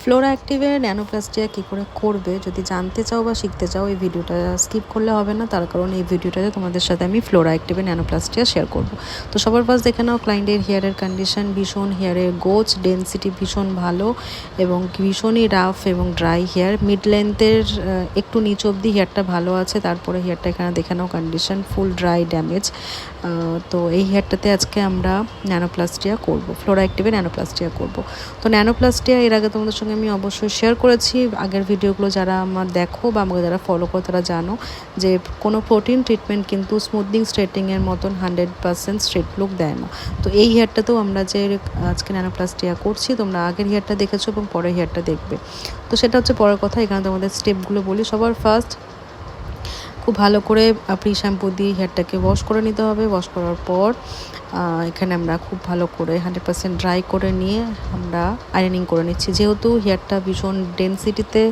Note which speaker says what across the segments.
Speaker 1: Flora অ্যাক্টিভের nanoplastia কী করে করবে যদি জানতে চাও বা শিখতে চাও, এই ভিডিওটা স্কিপ করলে হবে না। তার কারণ এই ভিডিওটাতে তোমাদের সাথে আমি ফ্লোরা অ্যাক্টিভের ন্যানোপ্লাস্টিয়া শেয়ার করব। তো সবার ফার্স্ট দেখে নাও, ক্লায়েন্টের হেয়ারের কন্ডিশন ভীষণ, হেয়ারের গোছ ডেন্সিটি ভীষণ ভালো এবং ভীষণই রাফ এবং ড্রাই হেয়ার। মিড লেন্থের একটু নিচ অবধি হেয়ারটা ভালো আছে, তারপরে হেয়ারটা এখানে দেখে নাও কন্ডিশন ফুল ড্রাই ড্যামেজ। তো এই হেয়ারটাতে আজকে আমরা ন্যানোপ্লাস্টিয়া করব, ফ্লোরা অ্যাক্টিভের ন্যানোপ্লাস্টিয়া করব। তো ন্যানোপ্লাস্টিয়া এর আগে তোমাদের সঙ্গে আমি অবশ্যই শেয়ার করেছি, আগের ভিডিওগুলো যারা আমার দেখো বা আমাকে যারা ফলো করো তারা জানো যে কোনো প্রোটিন ট্রিটমেন্ট কিন্তু স্মুথনিং স্ট্রেটিংয়ের মতন 100% স্ট্রেট লুক দেয় না। তো এই হেয়ারটাতেও আমরা যে আজকে ন্যানোপ্লাস্টিয়া করছি, তোমরা আগের হেয়ারটা দেখেছো এবং পরের হেয়ারটা দেখবে। তো সেটা হচ্ছে পরের কথা। এখানে তোমাদের স্টেপগুলো বলি। সবার ফার্স্ট খুব ভালো করে প্রি শ্যাম্পু দিয়ে হেয়ারটাকে ওয়াশ করে নিতে হবে। ওয়াশ করার পর এখানে আমরা খুব ভালো করে 100% ড্রাই করে নিয়ে আমরা আয়রনিং করে নিচ্ছি। যেহেতু হেয়ারটা ভীষণ ডেন্সিটিতে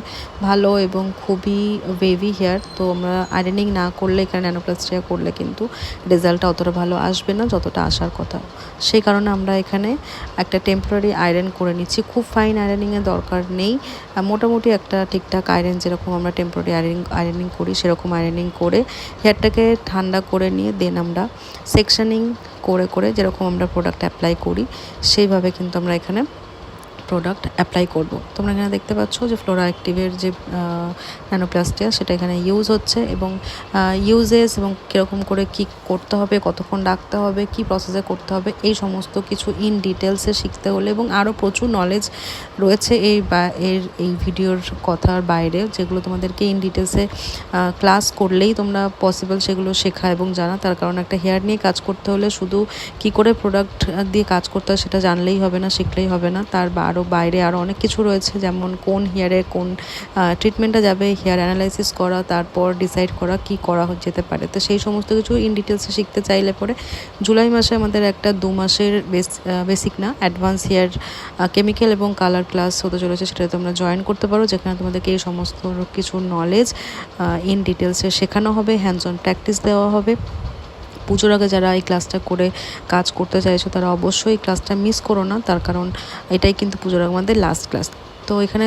Speaker 1: ভালো এবং খুবই ওয়েভি হেয়ার, তো আমরা আয়রনিং না করলে, এখানে ন্যানোপ্লাস্টিয়া করলে কিন্তু রেজাল্টটা অতটা ভালো আসবে না যতটা আসার কথা। সেই কারণে আমরা এখানে একটা টেম্পোরারি আয়রন করে নিচ্ছি। খুব ফাইন আয়রনিংয়ের দরকার নেই, মোটামুটি একটা ঠিকঠাক আয়রন যেরকম আমরা টেম্পোরারি আয়রনিং করি সেরকম আয়রনিং করে হেয়ারটাকে ঠান্ডা করে নিয়ে দেন আমরা সেকশনিং করে করে যেরকম আমরা প্রোডাক্ট অ্যাপ্লাই করি সেইভাবে কিন্তু আমরা এখানে প্রোডাক্ট অ্যাপ্লাই করব। তোমরা এখানে দেখতে পাচ্ছ যে ফ্লোরা অ্যাক্টিভের যে ন্যানোপ্লাস্টিয়া সেটা এখানে ইউজ হচ্ছে এবং ইউজেস এবং কীরকম করে কি করতে হবে, কতক্ষণ রাখতে হবে, কি প্রসেসে করতে হবে, এই সমস্ত কিছু ইন ডিটেলসে শিখতে হলে এবং আরও প্রচুর নলেজ রয়েছে এই ভিডিওর কথার বাইরে, যেগুলো তোমাদেরকে ইন ডিটেলসে ক্লাস করলেই তোমরা পসিবল সেগুলো শেখা এবং জানা। তার কারণ একটা হেয়ার নিয়ে কাজ করতে হলে শুধু কি করে প্রোডাক্ট দিয়ে কাজ করতে হয় সেটা জানলেই হবে না, শিখলেই হবে না। তার বাইরে আরও অনেক কিছু রয়েছে, যেমন কোন হেয়ারে কোন ট্রিটমেন্টটা যাবে, হেয়ার অ্যানালাইসিস করা, তারপর ডিসাইড করা কি করা যেতে পারে। তো সেই সমস্ত কিছু ইন ডিটেলসে শিখতে চাইলে পরে জুলাই মাসে আমাদের একটা 2 মাসের বেসিক না অ্যাডভান্স হেয়ার কেমিক্যাল এবং কালার ক্লাস হতে চলেছে, সেটাতে তোমরা জয়েন করতে পারো, যেখানে তোমাদেরকে এই সমস্ত কিছু নলেজ ইন ডিটেলসে শেখানো হবে, হ্যান্ডস অন প্র্যাকটিস দেওয়া হবে। পুজোর আগে যারা এই ক্লাসটা করে কাজ করতে চাইছো তারা অবশ্যই এই ক্লাসটা মিস করো না, তার কারণ এটাই কিন্তু পুজোর আগে আমাদের লাস্ট ক্লাস। তো এখানে